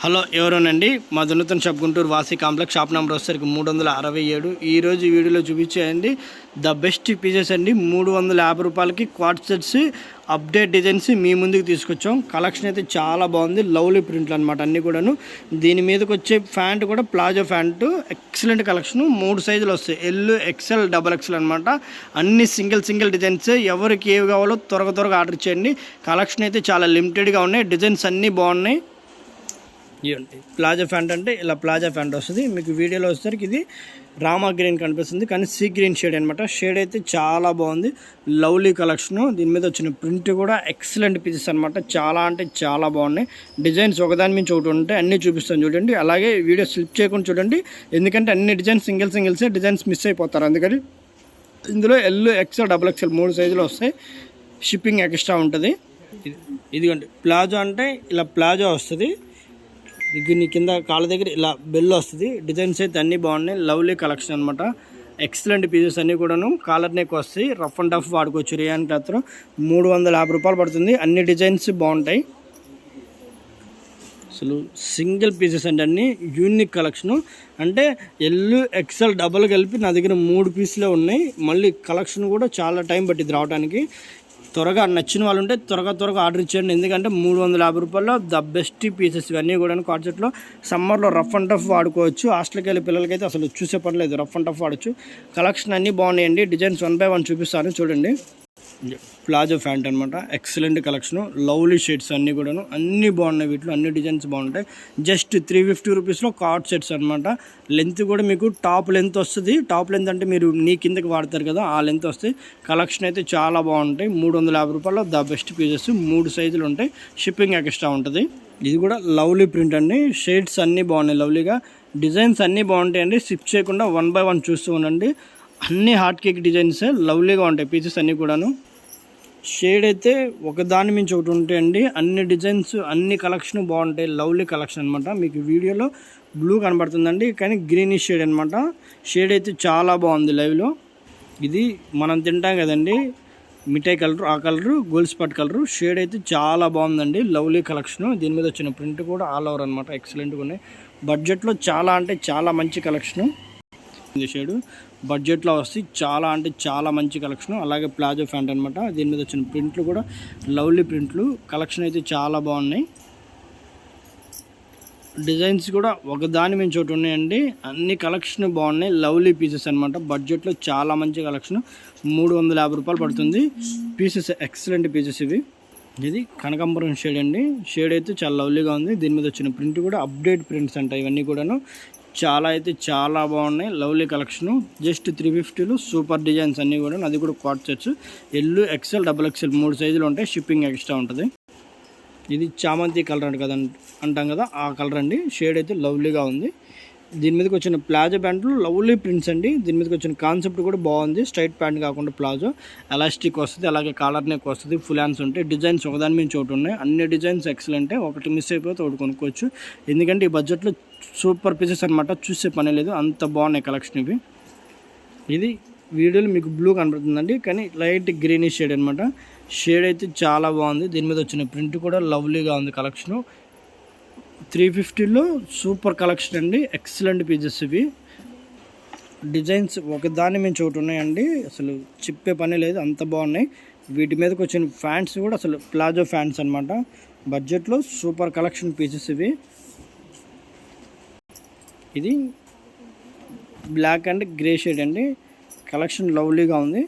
Hello ఎవరోనండి మా దున్నతన్ shop Guntur వాసి complex shop number వచ్చేసరికి 367. ఈరోజు ఈ వీడియోలో చూపించేయండి ద బెస్ట్ పీసెస్ అండి. 350 రూపాయలకి క్వార్ట్ సెట్స్ అప్డేట్ డిజైన్స్ మీ ముందుకు తీసుకొచ్చాం. కలెక్షన్ అయితే చాలా బాగుంది. లవ్లీ ప్రింట్లు అనమాట అన్నీ కూడాను. దీని మీదకి వచ్చే ప్యాంట్ కూడా ప్లాజో ప్యాంటు ఎక్సలెంట్ కలెక్షన్. 3 సైజులు వస్తాయి, ఎల్, ఎక్సెల్, డబల్ ఎక్సెల్ అనమాట. అన్ని సింగిల్ డిజైన్స్. ఎవరికి ఏవి కావాలో త్వరగా ఆర్డర్ చేయండి. కలెక్షన్ అయితే చాలా లిమిటెడ్గా ఉన్నాయి. డిజైన్స్ అన్నీ బాగున్నాయి. ఇవ్వండి ప్లాజా ప్యాంట్ అంటే ఇలా ప్లాజా ప్యాంట్ వస్తుంది. మీకు వీడియోలో వచ్చేసరికి ఇది రామా గ్రీన్ కనిపిస్తుంది, కానీ సీ గ్రీన్ షేడ్ అనమాట. షేడ్ అయితే చాలా బాగుంది. Lovely collection. దీని మీద వచ్చిన ప్రింట్ కూడా ఎక్సలెంట్ పీసెస్ అనమాట. చాలా అంటే చాలా బాగున్నాయి. డిజైన్స్ ఒకదాని నుంచి ఒకటి ఉంటాయి. అన్నీ చూపిస్తాను చూడండి. అలాగే వీడియో స్లిప్ చేయకుండా చూడండి, ఎందుకంటే అన్ని డిజైన్స్ సింగిల్సే డిజైన్స్ మిస్ అయిపోతారు. అందుకని ఇందులో ఎల్, ఎక్సెల్, డబుల్ ఎక్సెల్ 3 సైజులు వస్తాయి. షిప్పింగ్ ఎక్స్ట్రా ఉంటుంది. ఇదిగోండి ప్లాజో అంటే ఇలా ప్లాజో వస్తుంది. దీని కింద కాళ్ళ దగ్గర ఇలా బెల్ వస్తుంది. డిజైన్స్ అయితే అన్నీ బాగున్నాయి. లవ్లీ కలెక్షన్ అనమాట. ఎక్సలెంట్ పీసెస్ అన్నీ కూడాను. కాలర్ నెక్ వస్తాయి. రఫ్ అండ్ టఫ్ వాడుకోవచ్చు. రియాన్ క్లాత్ 350 రూపాయలు పడుతుంది. అన్ని డిజైన్స్ బాగుంటాయి. అసలు సింగిల్ పీసెస్ అంటే అన్నీ యూనిక్ కలెక్షను. అంటే ఎల్, ఎక్సెల్, డబల్ కలిపి నా దగ్గర 3 పీసులే ఉన్నాయి. మళ్ళీ కలెక్షన్ కూడా చాలా టైం పట్టింది రావడానికి. త్వరగా నచ్చిన వాళ్ళు ఉంటే త్వరగా ఆర్డర్ ఇచ్చేయండి. ఎందుకంటే 350 రూపాయల్లో ద బెస్ట్ పీసెస్ ఇవన్నీ కూడా కార్సెట్లో. సమ్మర్లో రఫ్ అండ్ టఫ్ వాడుకోవచ్చు. హాస్టల్కి వెళ్ళే పిల్లలకైతే అసలు చూసే పర్లేదు, రఫ్ అండ్ టఫ్ వాడచ్చు. కలెక్షన్ అన్నీ బాగున్నాయండి. డిజైన్స్ 1 by 1 చూపిస్తాను చూడండి. ప్లాజో ప్యాంట్ అనమాట. Excellent collection. లవ్లీ షేడ్స్ అన్నీ కూడాను. అన్నీ బాగున్నాయి. వీటిలో అన్ని డిజైన్స్ బాగుంటాయి. జస్ట్ 350 రూపీస్లో కార్డ్ సెట్స్ అనమాట. లెంత్ కూడా మీకు టాప్ లెంత్ వస్తుంది. టాప్ లెంత్ అంటే మీరు నీ కిందకి వాడతారు కదా, ఆ లెంత్ వస్తాయి. కలెక్షన్ అయితే చాలా బాగుంటాయి. 350 రూపాయల్లో ద బెస్ట్ పీసెస్. 3 సైజులు ఉంటాయి. షిప్పింగ్ ఎక్స్ట్రా ఉంటుంది. ఇది కూడా లవ్లీ ప్రింట్ అండి. షేడ్స్ అన్నీ బాగున్నాయి లవ్లీగా. డిజైన్స్ అన్నీ బాగుంటాయండి. స్కిప్ చేయకుండా 1 by 1 చూస్తూ ఉండండి. అన్ని హార్ట్ కేక్ డిజైన్స్ లవ్లీగా ఉంటాయి పీసెస్ అన్నీ కూడాను. షేడ్ అయితే ఒకదాని మించి ఒకటి ఉంటాయండి. అన్ని డిజైన్స్ అన్ని కలెక్షన్ బాగుంటాయి. లవ్లీ కలెక్షన్ అనమాట. మీకు వీడియోలో బ్లూ కనబడుతుందండి, కానీ గ్రీనిష్ షేడ్ అనమాట. షేడ్ అయితే చాలా బాగుంది లైవ్లో. ఇది మనం తింటాం కదండి మిఠాయి కలరు, ఆ colour gold spot colour. Shade అయితే చాలా బాగుందండి. Lovely collection. దీని మీద వచ్చిన ప్రింట్ కూడా ఆల్ ఓవర్ అనమాట. ఎక్సలెంట్గా ఉన్నాయి. బడ్జెట్లో చాలా అంటే చాలా మంచి కలెక్షను. షేడు బడ్జెట్లో వస్తాయి. చాలా అంటే చాలా మంచి కలెక్షన్. అలాగే ప్లాజో ప్యాంట్ అనమాట. దీని మీద వచ్చిన ప్రింట్లు కూడా లవ్లీ ప్రింట్లు. కలెక్షన్ అయితే చాలా బాగున్నాయి. డిజైన్స్ కూడా ఒకదాని మించి ఒకటి ఉన్నాయండి. అన్ని కలెక్షన్ బాగున్నాయి. లవ్లీ పీసెస్ అనమాట. బడ్జెట్లో చాలా మంచి కలెక్షన్. 350 రూపాయలు పడుతుంది. పీసెస్ ఎక్సలెంట్ పీసెస్ ఇవి. ఇది కనకాంబరం షేడ్ అండి. షేడ్ అయితే చాలా లవ్లీగా ఉంది. దీని మీద వచ్చిన ప్రింట్ కూడా అప్డేట్ ప్రింట్స్ అంట. ఇవన్నీ కూడాను చాలా అయితే చాలా బాగున్నాయి. Lovely collection. జస్ట్ 350లో సూపర్ డిజైన్స్ అన్నీ కూడా. అది కూడా co-ord sets. L, XL, double XL 3 సైజులు ఉంటాయి. షిప్పింగ్ ఎక్స్ట్రా ఉంటుంది. ఇది చామంతి కలర్ అంట కదా, అంటాం కదా, ఆ కలర్ అండి. షేడ్ అయితే లవ్లీగా ఉంది. దీని మీదకి వచ్చిన ప్లాజో ప్యాంట్లు లవ్లీ ప్రింట్స్ అండి. దీని మీదకి వచ్చిన కాన్సెప్ట్ కూడా బాగుంది. స్ట్రైట్ ప్యాంట్ కాకుండా ప్లాజో ఎలాస్టిక్ వస్తుంది. అలాగే కాలర్ నెక్ వస్తుంది. ఫుల్ హ్యాండ్స్ ఉంటాయి. డిజైన్స్ ఒకదాని మించి ఒకటి ఉన్నాయి. అన్ని డిజైన్స్ ఎక్సలెంటే. ఒకటి మిస్ అయిపోతే ఒకటి కొనుక్కోవచ్చు. ఎందుకంటే ఈ బడ్జెట్లో సూపర్ పీసెస్ అనమాట. చూసే పని లేదు, అంత బాగున్నాయి కలెక్షన్ ఇవి. ఇది వీడియోలో మీకు బ్లూ కనబడుతుందండి, కానీ లైట్ గ్రీనిష్ షేడ్ అనమాట. షేడ్ అయితే చాలా బాగుంది. దీని మీద వచ్చిన ప్రింట్ కూడా లవ్లీగా ఉంది. కలెక్షను 350లో సూపర్ కలెక్షన్ అండి. ఎక్సలెంట్ పీసెస్ ఇవి. డిజైన్స్ ఒకదాని మించి ఒకటి ఉన్నాయండి. అసలు చెప్పే పని లేదు, అంత బాగున్నాయి. వీటి మీదకి వచ్చిన ఫ్యాంట్స్ కూడా అసలు ప్లాజో ఫ్యాంట్స్ అనమాట. బడ్జెట్లో సూపర్ కలెక్షన్ పీసెస్ ఇవి. ఇది బ్లాక్ అండ్ గ్రే షేడ్ అండి. కలెక్షన్ లవ్లీగా ఉంది.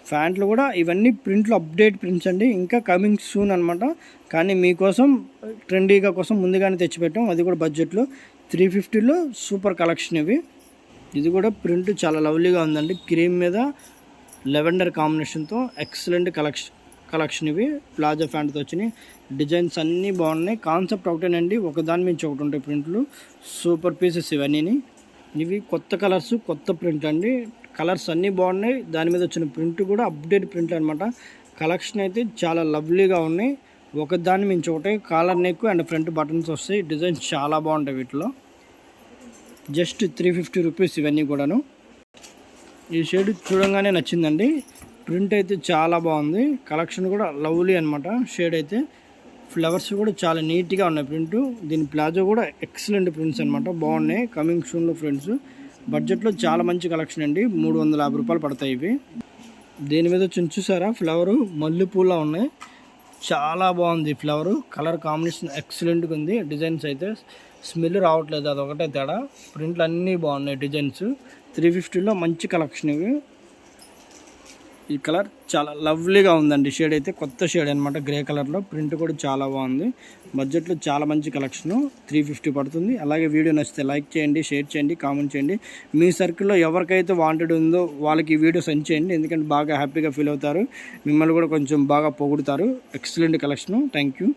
ఫ్యాంట్లు కూడా ఇవన్నీ ప్రింట్లు అప్డేట్ ప్రింట్స్ అండి. ఇంకా కమింగ్ సూన్ అనమాట. కానీ మీకోసం ట్రెండీగా కోసం ముందుగానే తెచ్చిపెట్టాం. అది కూడా బడ్జెట్లో 350లో సూపర్ కలెక్షన్ ఇవి. ఇది కూడా ప్రింట్ చాలా లవ్లీగా ఉందండి. క్రీమ్ మీద లెవెండర్ కాంబినేషన్తో ఎక్సలెంట్ కలెక్షన్ ఇవి. ప్లాజో ప్యాంట్తో వచ్చినాయి. డిజైన్స్ అన్నీ బాగున్నాయి. కాన్సెప్ట్ ఒకటేనండి, ఒకదాని మించి ఒకటి ఉంటాయి ప్రింట్లు. సూపర్ పీసెస్ ఇవన్నీ. ఇవి కొత్త కలర్స్, కొత్త ప్రింట్ అండి. కలర్స్ అన్నీ బాగున్నాయి. దాని మీద వచ్చిన ప్రింట్ కూడా అప్డేట్ ప్రింట్ అనమాట. కలెక్షన్ అయితే చాలా లవ్లీగా ఉన్నాయి. ఒకదాని మించి ఒకటి. Collar neck and front buttons వస్తాయి. డిజైన్స్ చాలా బాగుంటాయి వీటిలో. జస్ట్ 350 రూపీస్ ఇవన్నీ కూడాను. ఈ షేడ్ చూడంగానే నచ్చిందండి. ప్రింట్ అయితే చాలా బాగుంది. కలెక్షన్ కూడా లవ్లీ అనమాట. షేడ్ అయితే ఫ్లవర్స్ కూడా చాలా నీట్గా ఉన్నాయి ప్రింట్. దీని ప్లాజో కూడా ఎక్సలెంట్ ప్రింట్స్ అనమాట, బాగున్నాయి. కమింగ్ సూన్లో ఫ్రెండ్స్. బడ్జెట్లో చాలా మంచి కలెక్షన్ అండి, 350 రూపాయలు పడతాయి ఇవి. దీని మీద చూసారా ఫ్లవరు మల్లెపూలా ఉన్నాయి, చాలా బాగుంది ఫ్లవరు. కలర్ కాంబినేషన్ ఎక్సలెంట్గా ఉంది. డిజైన్స్ అయితే స్మెల్ రావట్లేదు, అదొకటే తేడా. ప్రింట్లు అన్నీ బాగున్నాయి డిజైన్స్. 350లో మంచి కలెక్షన్ ఇవి. ఈ కలర్ చాలా లవ్లీగా ఉందండి, షేడ్ అయితే కొత్త షేడ్ అనమాట, గ్రే కలర్లో. ప్రింట్ కూడా చాలా బాగుంది. బడ్జెట్లో చాలా మంచి కలెక్షను, 350 పడుతుంది. అలాగే వీడియో నచ్చితే లైక్ చేయండి, షేర్ చేయండి, కామెంట్ చేయండి. మీ సర్కిల్లో ఎవరికైతే వాంటెడ్ ఉందో వాళ్ళకి ఈ వీడియో సెండ్ చేయండి, ఎందుకంటే బాగా హ్యాపీగా ఫీల్ అవుతారు, మిమ్మల్ని కూడా కొంచెం బాగా పొగుడుతారు. Excellent collection. Thank you.